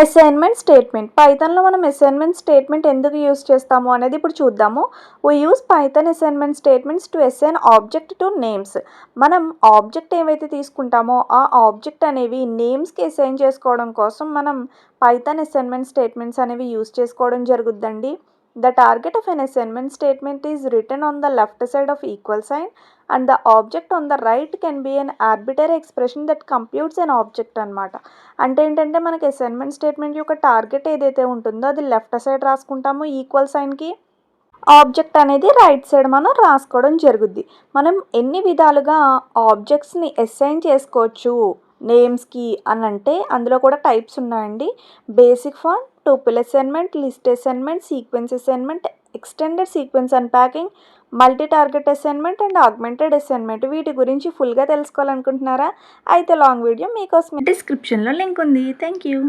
Assignment statement. పైథాన్‌లో మనం assignment statement ఎందుకు use చేస్తాము అనేది ఇప్పుడు చూద్దాము. We use Python assignment statements to assign object to names. మనం ఆబ్జెక్ట్ ఏవైతే తీసుకుంటామో ఆ ఆబ్జెక్ట్ అనేవి నేమ్స్‌కి అసైన్ చేసుకోవడం కోసం మనం పైథాన్ అసైన్మెంట్ స్టేట్మెంట్స్ అనేవి యూజ్ చేసుకోవడం జరుగుద్దండి. The target of an assignment statement is written on the left side of equal sign and the object on the right can be an arbitrary expression that computes an object అన్నమాట. అంటే ఏంటంటే మనకి assignment statement యొక్క target ఏదైతే ఉంటుందో అది left side రాసుకుంటాము equal సైన్కి, object అనేది right side మనం రాసుకోవడం జరుగుద్ది. మనం ఎన్ని విధాలుగా ఆబ్జెక్ట్స్ని అసైన్ చేసుకోవచ్చు నేమ్స్కి అని అంటే అందులో కూడా టైప్స్ ఉన్నాయండి. Basic form, tuple assignment, list assignment, sequence assignment, extended sequence unpacking, multi target assignment and augmented assignment. వీటి గురించి ఫుల్గా తెలుసుకోవాలనుకుంటున్నారా? అయితే లాంగ్ వీడియో మీకోసం డిస్క్రిప్షన్లో లింక్ ఉంది. Thank you.